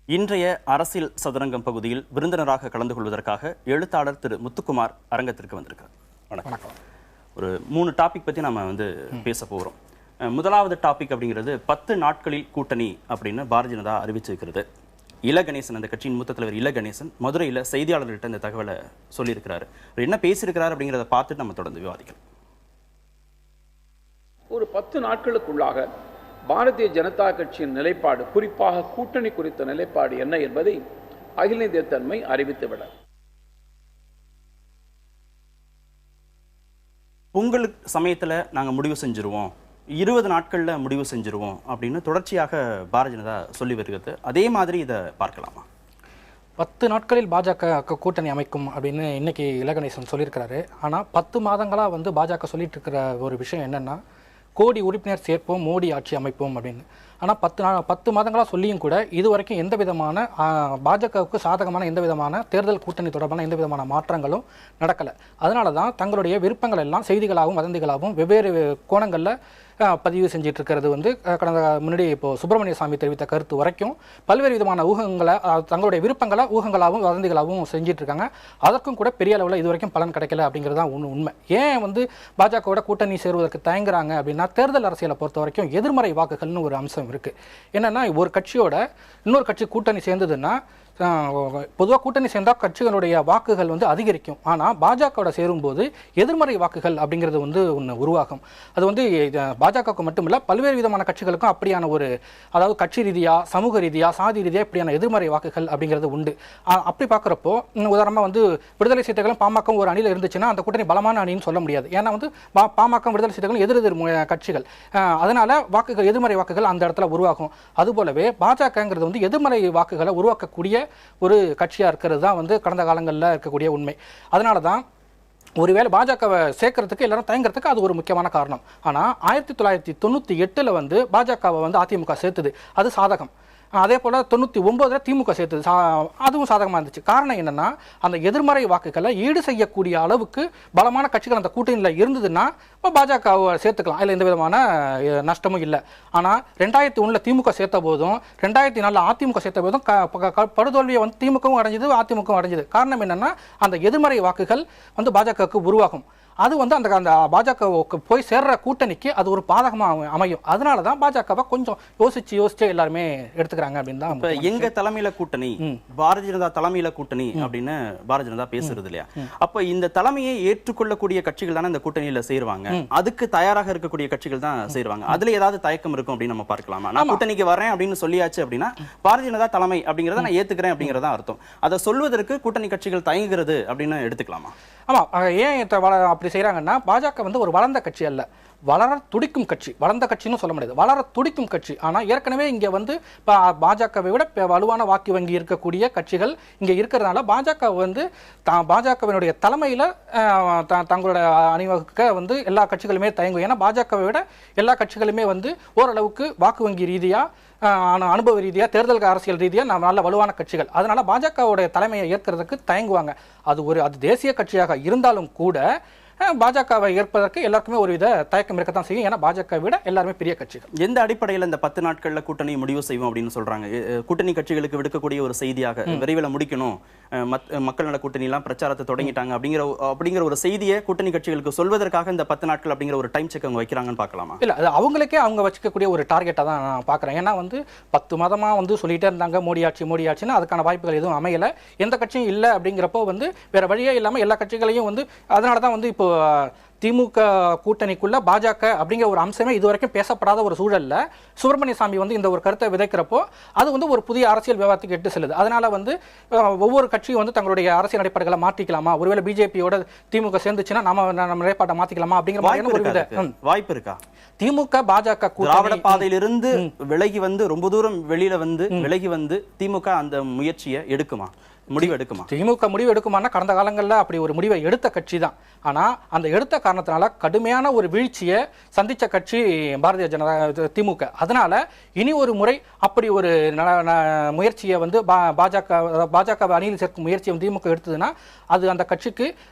இன்றைய அரசியல் சதுரங்கம் பகுதியில் விருந்தினராக கலந்து கொள்வதற்காக எழுத்தாளர் திரு முத்துக்குமார் அரங்கத்திற்கு வந்திருக்கார். வணக்கம். ஒரு 3 டாபிக் பற்றி நம்ம பேச போகிறோம். முதலாவது டாபிக் அப்படிங்கிறது 10 நாட்களில் கூட்டணி அப்படின்னு பாரதிய ஜனதா அறிவிச்சிருக்கிறது. இலகணேசன், அந்த கட்சியின் மூத்த தலைவர் இலகணேசன் மதுரையில் செய்தியாளர்கள்ட்ட இந்த தகவலை சொல்லியிருக்கிறாரு. என்ன பேசியிருக்கிறார் அப்படிங்கிறத பார்த்துட்டு நம்ம தொடர்ந்து விவாதிக்கலாம். ஒரு 10 நாட்களுக்குள்ளாக பாரதிய ஜனதா கட்சியின் நிலைப்பாடு, குறிப்பாக கூட்டணி குறித்த நிலைப்பாடு என்ன என்பதை அகில இந்திய தன்மை அறிவித்துவிட. பொங்கல் சமயத்தில் நாங்கள் முடிவு செஞ்சிருவோம், 20 நாட்களில் முடிவு செஞ்சிருவோம் அப்படின்னு தொடர்ச்சியாக பாரதிய ஜனதா சொல்லி வருகிறது. அதே மாதிரி இதை பார்க்கலாமா? 10 நாட்களில் பாஜக கூட்டணி அமைக்கும் அப்படின்னு இன்னைக்கு இலகணேசன் சொல்லியிருக்கிறாரு. ஆனால் 10 மாதங்களாக பாஜக சொல்லிட்டு இருக்கிற ஒரு விஷயம் என்னன்னா, கோடி உறுப்பினர் சேர்ப்போம், மோடி ஆட்சி அமைப்போம் அப்படின்னு. ஆனால் 10 மாதங்களாக சொல்லியும் கூட இது வரைக்கும் எந்த விதமான பாஜகவுக்கு சாதகமான எந்த விதமான தேர்தல் கூட்டணி தொடர்பான எந்த விதமான மாற்றங்களும் நடக்கலை. அதனால தான் தங்களுடைய விருப்பங்கள் எல்லாம் செய்திகளாகவும் வதந்திகளாகவும் வெவ்வேறு கோணங்களில் பதிவு செஞ்சிட்டு இருக்கிறது கடந்த முன்னாடி இப்போ சுப்பிரமணிய சாமி தெரிவித்த கருத்து வரைக்கும் பல்வேறு விதமான ஊகங்களை, தங்களுடைய விருப்பங்களை ஊகங்களாகவும் வதந்திகளாகவும் செஞ்சிட்டு இருக்காங்க. அதற்கும் கூட பெரிய அளவில் இது வரைக்கும் பலன் கிடைக்கல அப்படிங்கிறது தான் உண்மை. ஏன் பாஜகவோட கூட்டணி சேருவதற்கு தயங்குறாங்க அப்படின்னா, தேர்தல் அரசியலை பொறுத்த வரைக்கும் எதிர்மறை வாக்குகள்னு ஒரு அம்சம் இருக்கு. என்னன்னா, ஒரு கட்சியோட இன்னொரு கட்சி கூட்டணி சேர்ந்ததுன்னா, பொதுவாக கூட்டணி சேர்ந்தால் கட்சிகளுடைய வாக்குகள் அதிகரிக்கும். ஆனால் பாஜகவோட சேரும்போது எதிர்மறை வாக்குகள் அப்படிங்கிறது ஒன்று உருவாகும். அது பாஜகவுக்கு மட்டும் இல்லை, பல்வேறு விதமான கட்சிகளுக்கும் அப்படியான ஒரு, அதாவது கட்சி ரீதியாக, சமூக ரீதியாக, சாதி ரீதியாக இப்படியான எதிர்மறை வாக்குகள் அப்படிங்கிறது உண்டு. அப்படி பார்க்குறப்போ உதாரணமாக விடுதலை சிறுத்தைகளும் பாமக ஒரு அணியில் இருந்துச்சுன்னா அந்த கூட்டணி பலமான அணின்னு சொல்ல முடியாது. ஏன்னா பாமக விடுதலை சிறுத்தைகளும் எதிர் கட்சிகள். அதனால வாக்குகள், எதிர்மறை வாக்குகள் அந்த இடத்துல உருவாகும். அதுபோலவே பாஜகங்கிறது எதிர்மறை வாக்குகளை உருவாக்கக்கூடிய ஒரு கட்சியா இருக்கிறது தான் கடந்த காலங்களில் இருக்கக்கூடிய உண்மை. அதனால தான் ஒருவேளை பாஜகவை சேர்க்கறதுக்கு எல்லாரும் தயங்குறதுக்கு அது ஒரு முக்கியமான காரணம். ஆனால் 1998 பாஜகவை அதிமுக சேர்த்துது, அது சாதகம். அதே போல் 99 திமுக சேர்த்தது, அதுவும் சாதகமாக இருந்துச்சு. காரணம் என்னன்னா, அந்த எதிர்மறை வாக்குகளை ஈடு செய்யக்கூடிய அளவுக்கு பலமான கட்சிகள் அந்த கூட்டணியில் இருந்ததுன்னா இப்போ பாஜகவை சேர்த்துக்கலாம், இல்லை எந்த விதமான நஷ்டமும் இல்லை. ஆனால் 2001 திமுக சேர்த்த போதும் 2004 அதிமுக சேர்த்த போதும் படுதோல்வியை திமுகவும் அடைஞ்சது, அதிமுகவும் அடைஞ்சது. காரணம் என்னன்னா, அந்த எதிர்மறை வாக்குகள் பாஜகவுக்கு உருவாகும். அது அந்த பாஜகவுக்கு போய் சேர்ற கூட்டணிக்கு அது ஒரு பாதகமாக அமையும். அதனால தான் பாஜகவை கொஞ்சம் யோசிச்சு எல்லாருமே எடுத்துக்கிறாங்க அப்படின்னு தான். இப்போ எங்க தலைமையில கூட்டணி, பாரதிய ஜனதா தலைமையில கூட்டணி அப்படின்னு பாரதிய ஜனதா பேசுறது இல்லையா? அப்ப இந்த தலைமையை ஏற்றுக்கொள்ளக்கூடிய கட்சிகள் தானே இந்த கூட்டணியில சேருவாங்க, அதுக்கு தயாராக இருக்கக்கூடிய கட்சிகள் தான் சேருவாங்க. அதுல ஏதாவது தயக்கம் இருக்கும் அப்படின்னு நம்ம பார்க்கலாமா? நான் கூட்டணிக்கு வரேன் அப்படின்னு சொல்லியாச்சு அப்படின்னா பாரதிய ஜனதா தலைமை அப்படிங்கிறத நான் ஏத்துக்கிறேன் அப்படிங்கிறதா அர்த்தம். அதை சொல்வதற்கு கூட்டணி கட்சிகள் தயங்குகிறது அப்படின்னு எடுத்துக்கலாமா? ஆமா, ஏன் அப்படி செய்யறாங்கன்னா, பாஜக ஒரு வளர்ந்த கட்சி அல்ல, வளர துடிக்கும் கட்சி. வளர்ந்த கட்சின்னு சொல்ல முடியாது, வளர துடிக்கும் கட்சி. ஆனால் ஏற்கனவே இங்கே பாஜகவை விட வலுவான வாக்கு வங்கி இருக்கக்கூடிய கட்சிகள் இங்கே இருக்கிறதுனால பாஜக பாஜகவினுடைய தலைமையில் தங்களோட அணிவகுக்க எல்லா கட்சிகளுமே தயங்கும். ஏன்னா பாஜகவை விட எல்லா கட்சிகளுமே ஓரளவுக்கு வாக்கு வங்கி ரீதியாக, அனுபவ ரீதியாக, தேர்தல் அரசியல் ரீதியாக நல்ல வலுவான கட்சிகள். அதனால பாஜகவுடைய தலைமையை ஏற்கிறதுக்கு தயங்குவாங்க. அது தேசிய கட்சியாக இருந்தாலும் கூட பாஜகவை ஏற்பதற்கு எல்லாருக்குமே ஒரு வித தயக்கம் இருக்கத்தான் செய்யும். ஏன்னா பாஜக விட எல்லாருமே பெரிய கட்சிகள். எந்த அடிப்படையில் இந்த 10 நாட்கள்ல கூட்டணி முடிவு செய்வோம் அப்படின்னு சொல்றாங்க? கூட்டணி கட்சிகளுக்கு விடுக்கக்கூடிய ஒரு செய்தியாக விரைவில் முடிக்கணும், மக்கள் நல கூட்டணி எல்லாம் பிரச்சாரத்தை தொடங்கிட்டாங்க அப்படிங்கிற ஒரு செய்தியை கூட்டணி கட்சிகளுக்கு சொல்வதற்காக இந்த 10 நாட்கள் அப்படிங்கிற ஒரு டைம் செக் அவங்க வைக்கிறாங்கன்னு பார்க்கலாமா? இல்ல, அது அவங்களுக்கே அவங்க வச்சுக்கக்கூடிய ஒரு டார்கெட்டா தான் நான் பார்க்குறேன். ஏன்னா 10 மாதமா சொல்லிட்டே இருந்தாங்க மோடி ஆட்சின்னு, அதுக்கான வாய்ப்புகள் எதுவும் அமையல, எந்த கட்சியும் இல்லை. அப்படிங்கிறப்போ வேற வழியே இல்லாமல் எல்லா கட்சிகளையும் அதனால தான் இப்போ திமுக கூட்டணிக்குள்ள பாஜக அப்படிங்கிற ஒரு அம்சமே இதுவரைக்கும் பேசப்படாத ஒரு சூழல்ல சுப்பிரமணிய சாமி இந்த ஒரு கருத்தை விதைக்கிறப்போ அது ஒரு புதிய அரசியல் விவாதத்துக்கு எட்டு செல்லுது. அதனால ஒவ்வொரு கட்சியும் தங்களுடைய அரசியல் நிலைப்பாடுகளை மாற்றிக்கலாமா, ஒருவேளை பிஜேபியோட திமுக சேர்ந்துச்சுன்னா நம்ம நிலைப்பாட்டை மாற்றிக்கலாமா அப்படிங்கிற மாதிரி ஒரு வித வாய்ப்பு இருக்கா? திமுக பாஜக திராவிட பாதையிலிருந்து விலகி ரொம்ப தூரம் வெளியில விலகி திமுக அந்த முயற்சியை எடுக்குமா? முடிவு எடுக்குமா? திமுக முடிவு எடுக்குமானா கடந்த காலங்களில் அப்படி ஒரு முடிவை எடுத்த கட்சி தான். ஆனால் அந்த எடுத்த காரணத்தினால கடுமையான ஒரு வீழ்ச்சியை சந்தித்த கட்சி பாரதிய ஜனதா திமுக. அதனால இனி ஒரு முறை அப்படி ஒரு முயற்சியை வந்து பாஜக அணியில் சேர்க்கும் முயற்சியை திமுக எடுத்ததுன்னா அது அந்த கட்சிக்கு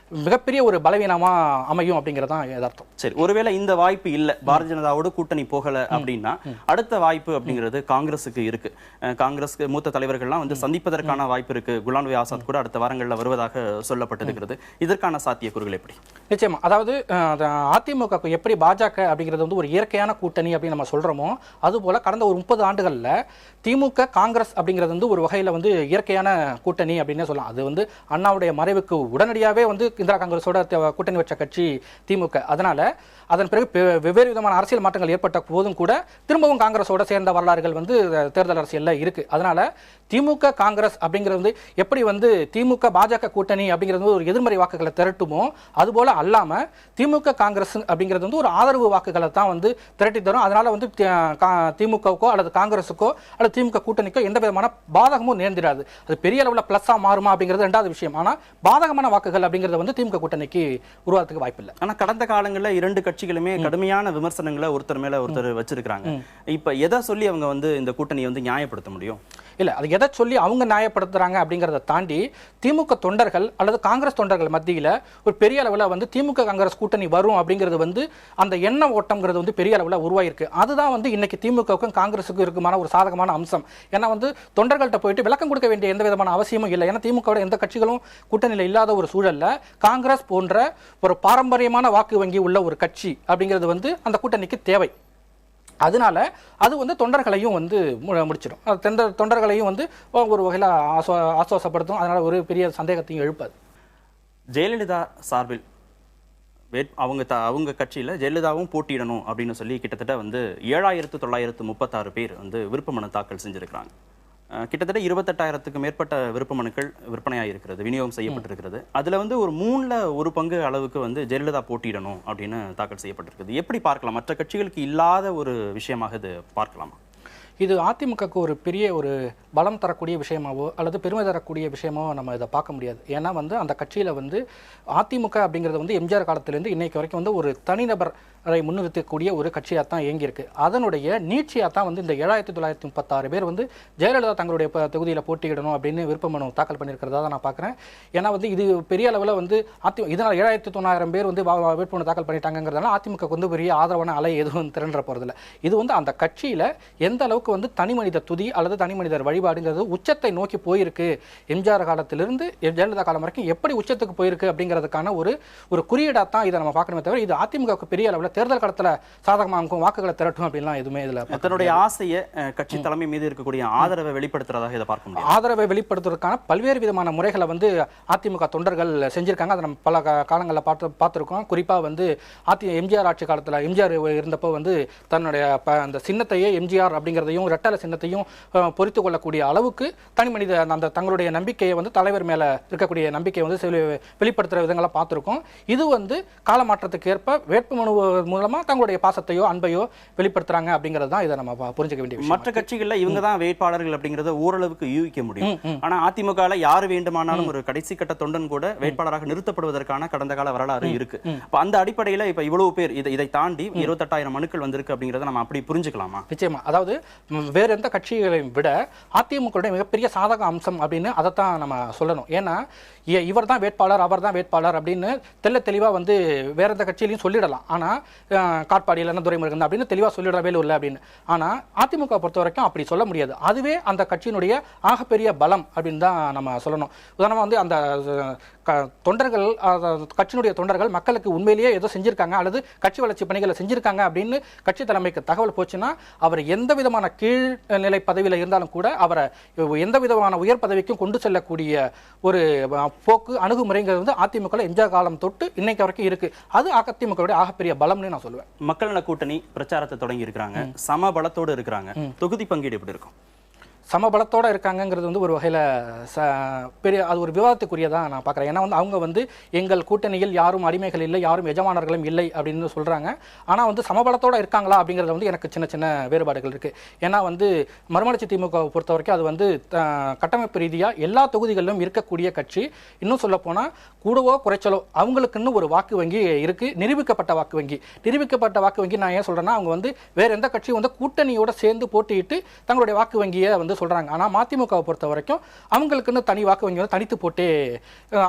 மிகப்பெரிய ஒரு பலவீனமாக அமையும் அப்படிங்கிறதான் யதார்த்தம். சரி, ஒருவேளை இந்த வாய்ப்பு இல்லை, பாரதிய ஜனதாவோட கூட்டணி போகல அப்படின்னா அடுத்த வாய்ப்பு அப்படிங்கிறது காங்கிரஸுக்கு இருக்கு. காங்கிரஸ்க்கு மூத்த தலைவர்கள்லாம் வந்து சந்திப்பதற்கான வாய்ப்பு இருக்கு. குலாம் நபி ஆசாத் கூட அடுத்த வாரங்களில் வருவதாக சொல்லப்பட்டிருக்கிறது. இதற்கான சாத்தியக்கூறுகள் எப்படி? நிச்சயமா, அதாவது அதிமுக எப்படி பாஜக அப்படிங்கிறது வந்து ஒரு இயற்கையான கூட்டணி அப்படின்னு நம்ம சொல்றோமோ அதுபோல கடந்த ஒரு 30 ஆண்டுகள்ல திமுக காங்கிரஸ் அப்படிங்கிறது வந்து ஒரு வகையில வந்து இயற்கையான கூட்டணி அப்படின்னு சொல்லலாம். அது வந்து அண்ணாவுடைய மறைவுக்கு உடனடியாகவே வந்து இந்திரா காங்கிரஸோட கூட்டணி வச்ச கட்சி திமுக. அதனால அதன் பிறகு வெவ்வேறு விதமான அரசியல் மாற்றங்கள் ஏற்பட்ட போதும் கூட திரும்பவும் காங்கிரஸோட சேர்ந்த வரலாறுகள் வந்து தேர்தல் அரசியல்ல இருக்கு. அதனால திமுக காங்கிரஸ் அப்படிங்கிறது வந்து எப்படி வந்து திமுக பாஜக கூட்டணி அப்படிங்கிறது ஒரு எதிர்மறை வாக்குகளை திரட்டுமோ அதுபோல அல்லாம திமுக காங்கிரஸ் அப்படிங்கிறது வந்து ஒரு ஆதரவு வாக்குகளை தான் வந்து திரட்டி தரும். அதனால வந்து திமுகவுக்கோ அல்லது காங்கிரஸுக்கோ அல்லது திமுக கூட்டணிக்கோ எந்த விதமான பாதகமும் நேர்ந்திராது. அது பெரிய அளவில் பிளஸ்ஸா மாறுமா அப்படிங்கிறது ரெண்டாவது விஷயம். ஆனா பாதகமான வாக்குகள் அப்படிங்கிறது வந்து திமுக கூட்டணிக்கு உருவாகிறதுக்கு வாய்ப்பு இல்லை. ஆனா கடந்த காலங்களில் இரண்டு கட்சிகளுமே கடுமையான விமர்சனங்களை ஒருத்தர் மேல ஒருத்தர் வச்சிருக்காங்க. இப்ப எதை சொல்லி அவங்க வந்து இந்த கூட்டணியை வந்து நியாயப்படுத்த முடியும்? இல்ல, அது எதை சொல்லி அவங்க நியாயப்படுத்துறாங்க அப்படிங்கறத தாண்டி திமுக தொண்டர்கள் அல்லது காங்கிரஸ் தொண்டர்கள் மத்தியில ஒரு பெரிய அளவுல வந்து திமுக காங்கிரஸ் கூட்டணி வரும் அப்படிங்கிறது வந்து அந்த எண்ண ஓட்டம்ங்கிறது வந்து பெரிய அளவுல உருவாயிருக்கு. அதுதான் வந்து இன்னைக்கு திமுகவுக்கும் காங்கிரஸுக்கும் இருக்குமான ஒரு சாதகமான அம்சம். ஏன்னா வந்து தொண்டர்கள்ட்ட போயிட்டு விளக்கம் கொடுக்க வேண்டிய எந்த விதமான அவசியமும் இல்லை. ஏன்னா திமுகவோட எந்த கட்சிகளும் கூட்டணியில் இல்லாத ஒரு சூழல்ல காங்கிரஸ் போன்ற ஒரு பாரம்பரியமான வாக்கு வங்கி உள்ள ஒரு கட்சி அப்படிங்கிறது வந்து அந்த கூட்டணிக்கு தேவை. அதனால அது வந்து தொண்டர்களையும் வந்து முடிச்சிடும். தொண்டர்களையும் வந்து ஒரு வகையில் ஆசுவாசப்படுத்தும். அதனால ஒரு பெரிய சந்தேகத்தையும் எழுப்பாது. ஜெயலலிதா சார்பில் அவங்க கட்சியில் ஜெயலலிதாவும் போட்டியிடணும் அப்படின்னு சொல்லி கிட்டத்தட்ட வந்து 7936 பேர் வந்து விருப்ப மனு தாக்கல் செஞ்சிருக்கிறாங்க. கிட்டத்தட்ட 28,000க்கும் மேற்பட்ட விருப்ப மனுக்கள் விற்பனையாக இருக்கிறது, விநியோகம் செய்யப்பட்டிருக்கிறது. அதில் வந்து ஒரு 1/3 பங்கு அளவுக்கு வந்து ஜெயலலிதா போட்டியிடணும் அப்படின்னு தாக்கல் செய்யப்பட்டிருக்குது. எப்படி பார்க்கலாம்? மற்ற கட்சிகளுக்கு இல்லாத ஒரு விஷயமாக இது பார்க்கலாமா? இது அதிமுகக்கு ஒரு பெரிய ஒரு பலம் தரக்கூடிய விஷயமாவோ அல்லது பெருமை தரக்கூடிய விஷயமாவோ நம்ம இதை பார்க்க முடியாது. ஏன்னா வந்து அந்த கட்சியில் வந்து அதிமுக அப்படிங்கிறது வந்து எம்ஜிஆர் காலத்திலேருந்து இன்னைக்கு வரைக்கும் வந்து ஒரு தனிநபர் அதை முன்னிறுத்தக்கூடிய ஒரு கட்சியாக தான் இயங்கியிருக்கு. அதனுடைய நீட்சியாக தான் வந்து இந்த 7936 பேர் வந்து ஜெயலலிதா தங்களுடைய தொகுதியில் போட்டியிடணும் அப்படின்னு விருப்ப மனு தாக்கல் பண்ணியிருக்கிறதா தான் நான் பார்க்குறேன். ஏன்னா வந்து இது பெரிய அளவில் வந்து இதனால் 7900 பேர் வந்து வேட்புமனு தாக்கல் பண்ணிட்டாங்கிறதுனால அதிமுக வந்து பெரிய ஆதரவான அலை எதுவும் திரண்ட போகிறதில்ல. இது வந்து அந்த கட்சியில் எந்த அளவுக்கு வந்து தனி மனித துதி அல்லது தனி மனிதர் வழிபாடுங்கிறது உச்சத்தை நோக்கி போயிருக்கு, எம்ஜிஆர் காலத்திலிருந்து ஜெயலலிதா காலம் வரைக்கும் எப்படி உச்சத்துக்கு போயிருக்கு அப்படிங்கிறதுக்கான ஒரு குறியீடாக தான் இதை நம்ம பார்க்கணுமே தவிர இது அதிமுக பெரிய அளவில் தேர்தல் காலத்துல சாதகமாக வாக்குகளை திரட்டும் அப்படின்லாம் எதுவுமே இதுல தன்னுடைய ஆசையை கட்சி தலைமை மீது இருக்கக்கூடிய ஆதரவை வெளிப்படுத்துறதாக இதை பார்க்க முடியும். ஆதரவை வெளிப்படுத்துவதற்கான பல்வேறு விதமான முறைகளை வந்து அதிமுக தொண்டர்கள் செஞ்சிருக்காங்க. அதை நம்ம பல காலங்களில் பார்த்துருக்கோம். குறிப்பா வந்து எம்ஜிஆர் ஆட்சி காலத்துல எம்ஜிஆர் இருந்தப்போ வந்து தன்னுடைய அந்த சின்னத்தையே எம்ஜிஆர் அப்படிங்கிறதையும் ரெட்டலை சின்னத்தையும் பொறித்து கொள்ளக்கூடிய அளவுக்கு தனி மனித அந்த தங்களுடைய நம்பிக்கையை வந்து தலைவர் மேல இருக்கக்கூடிய நம்பிக்கையை வந்து வெளிப்படுத்துற விதங்களை பார்த்துருக்கோம். இது வந்து காலமாற்றத்துக்கு ஏற்ப வேட்புமனு மூலமா தங்களுடைய பாசத்தையோ அன்பையோ வெளிப்படுத்துறாங்க அப்படிங்கிறது தான் இதை நம்ம புரிஞ்சுக்க வேண்டிய விஷயம். மற்ற கட்சிகள்ல இவங்க தான் வேட்பாளர்கள் அப்படிங்கறத ஓரளவுக்கு யூகிக்க முடியும். ஆனா அதிமுகல யாரு வேண்டுமானாலும் ஒரு கடைசி கட்ட தொண்டன் கூட வேட்பாளராக நிறுத்தப்படுவதற்கான கடந்த கால வரலாறு இருக்கு. அந்த அடிப்படையில இப்ப இவ்வளவு பேர் இதை தாண்டி 28,000 மனுக்கள் வந்திருக்கு அப்படிங்கறத நம்ம அப்படி புரிஞ்சுக்கலாமா? நிச்சயமா. அதாவது வேற எந்த கட்சிகளையும் விட அதிமுக மிகப்பெரிய சாதக அம்சம் அப்படின்னு அதைத்தான் நம்ம சொல்லணும். ஏன்னா இவர் தான் வேட்பாளர் அவர் தான் வேட்பாளர் அப்படின்னு தெளிவா வந்து வேற எந்த கட்சியிலையும் சொல்லிடலாம். ஆனா காட்பாடியில் என்ன துரைமுருகன் அப்படின்னு தெளிவாக சொல்லிடவே இல்லை அப்படின்னு. ஆனால் அதிமுக பொறுத்த வரைக்கும் அப்படி சொல்ல முடியாது. அதுவே அந்த கட்சியினுடைய ஆகப்பெரிய பலம் அப்படின்னு தான் நம்ம சொல்லணும். உதாரணமாக வந்து அந்த தொண்டர்கள் கட்சியினுடைய தொண்டர்கள் மக்களுக்கு உண்மையிலேயே ஏதோ செஞ்சிருக்காங்க அல்லது கட்சி வளர்ச்சி பணிகளை செஞ்சிருக்காங்க அப்படின்னு கட்சி தலைமைக்கு தகவல் போச்சுன்னா அவர் எந்த விதமான கீழ்நிலை பதவியில் இருந்தாலும் கூட அவரை எந்த விதமான உயர் பதவிக்கும் கொண்டு செல்லக்கூடிய ஒரு போக்கு அணுகுமுறைங்கிறது வந்து அதிமுக எம்ஜிஆர் காலம் தொட்டு இன்னைக்கு வரைக்கும் இருக்கு. அது அதிமுகவுடைய ஆகப்பெரிய பலம்னு நான் சொல்லுவேன். மக்கள் நல கூட்டணி பிரச்சாரத்தை தொடங்கி இருக்கிறாங்க, சம பலத்தோடு இருக்கிறாங்க. தொகுதி பங்கீடு எப்படி இருக்கும்? சமபலத்தோட இருக்காங்கங்கிறது வந்து ஒரு வகையில் பெரிய அது ஒரு விவாதத்துக்குரியதாக நான் பார்க்குறேன். ஏன்னா வந்து அவங்க வந்து எங்கள் கூட்டணியில் யாரும் அடிமைகள் இல்லை, யாரும் எஜமானர்களும் இல்லை அப்படின்னு சொல்கிறாங்க. ஆனால் வந்து சமபலத்தோட இருக்காங்களா அப்படிங்கிறத வந்து எனக்கு சின்ன சின்ன வேறுபாடுகள் இருக்குது. ஏன்னா வந்து மறுமலர்ச்சி திமுகவை பொறுத்த வரைக்கும் அது வந்து கட்டமைப்பு ரீதியாக எல்லா தொகுதிகளிலும் இருக்கக்கூடிய கட்சி. இன்னும் சொல்ல போனால் கூடவோ குறைச்சலோ அவங்களுக்குன்னு ஒரு வாக்கு வங்கி இருக்குது, நிரூபிக்கப்பட்ட வாக்கு வங்கி. நிரூபிக்கப்பட்ட வாக்கு வங்கி நான் ஏன் சொல்கிறேன்னா, அவங்க வந்து வேற எந்த கட்சியும் வந்து கூட்டணியோட சேர்ந்து போட்டியிட்டு தங்களுடைய வாக்கு வங்கியை வந்து சொல்கிறாங்க. ஆனால் மதிமுகவை பொறுத்த வரைக்கும் அவங்களுக்குன்னு தனி வாக்கு வங்கி வந்து தனித்து போட்டு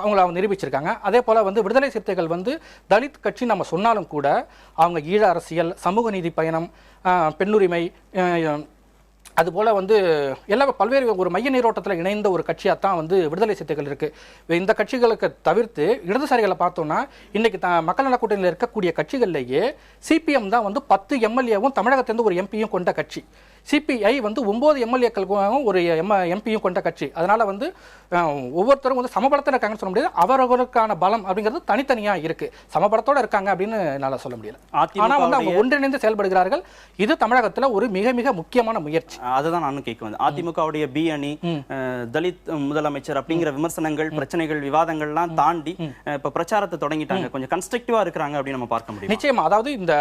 அவங்கள நிரூபிச்சிருக்காங்க. அதே போல் வந்து விடுதலை சிறுத்தைகள் வந்து தலித் கட்சி நம்ம சொன்னாலும் கூட அவங்க ஈழ அரசியல், சமூக நீதி பயணம், பெண்ணுரிமை, அதுபோல் வந்து எல்லா பல்வேறு ஒரு மைய நீரோட்டத்தில் இணைந்த ஒரு கட்சியாக தான் வந்து விடுதலை சிறுத்தைகள் இருக்குது. இந்த கட்சிகளுக்கு தவிர்த்து இடதுசாரிகளை பார்த்தோம்னா இன்றைக்கி மக்கள் நல கூட்டணியில் இருக்கக்கூடிய கட்சிகள்லேயே சிபிஎம் தான் வந்து 10 எம்எல்ஏவும் தமிழகத்திலிருந்து ஒரு எம்பியும் கொண்ட கட்சி. சிபிஐ வந்து 9 எம்எல்ஏக்களுக்கும் ஒரு எம்பியும் கொண்ட கட்சி. அதனால் வந்து ஒவ்வொருத்தரும் வந்து சமபலத்தில் இருக்காங்கன்னு சொல்ல முடியாது. அவர்களுக்கான பலம் அப்படிங்கிறது தனித்தனியாக இருக்குது. சமபலத்தோடு இருக்காங்க அப்படின்னு என்னால் சொல்ல முடியல. ஆனால் வந்து அவங்க ஒன்றிணைந்து செயல்படுகிறார்கள். இது தமிழகத்தில் ஒரு மிக மிக முக்கியமான முயற்சி. அதுதான் நானும் கேட்க வந்தேன். அதிமுகவுடைய பி அணி, தலித் முதலமைச்சர் அப்படிங்கிற விமர்சனங்கள், பிரச்சனைகள், விவாதங்கள்லாம் தாண்டி இப்ப பிரச்சாரத்தை தொடங்கிட்டாங்க. கொஞ்சம் கன்ஸ்ட்ரக்டிவா இருக்கிறாங்க அப்படின்னு நம்ம பார்க்க முடியும். நிச்சயமா. அதாவது இந்த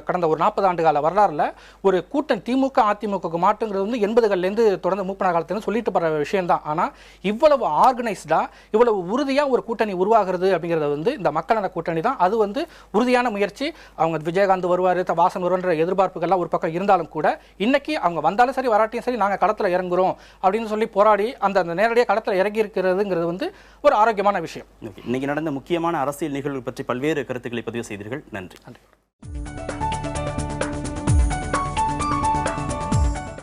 கடந்த ஒரு 40 ஆண்டு கால வரலாறுல ஒரு கூட்டணி திமுக அதிமுக மாட்டுங்கிறது வந்து 80கள்லேருந்து தொடர்ந்து 30 காலத்துலேருந்து சொல்லிட்டு போற விஷயம் தான். ஆனா இவ்வளவு ஆர்கனைஸ்டா, இவ்வளவு உறுதியா ஒரு கூட்டணி உருவாகிறது அப்படிங்கிறது வந்து இந்த மக்கள் நல கூட்டணி தான். அது வந்து உறுதியான முயற்சி. அவங்க விஜயகாந்த் வருவாரு, வாசன் வருவான்ற எதிர்பார்ப்புகள்லாம் ஒரு பக்கம் இருந்தாலும் கூட இன்னைக்கு அவங்க வந்தாலும் சரி வராட்டியும் சரி நாங்கள் களத்தில் இறங்குறோம் அப்படின்னு சொல்லி போராடி அந்த நேரடியாக களத்தில் இறங்கி இருக்கிறதுங்கிறது வந்து ஒரு ஆரோக்கியமான விஷயம். இன்னைக்கு நடந்த முக்கியமான அரசியல் நிகழ்வு பற்றி பல்வேறு கருத்துக்களை பதிவு செய்தீர்கள். நன்றி.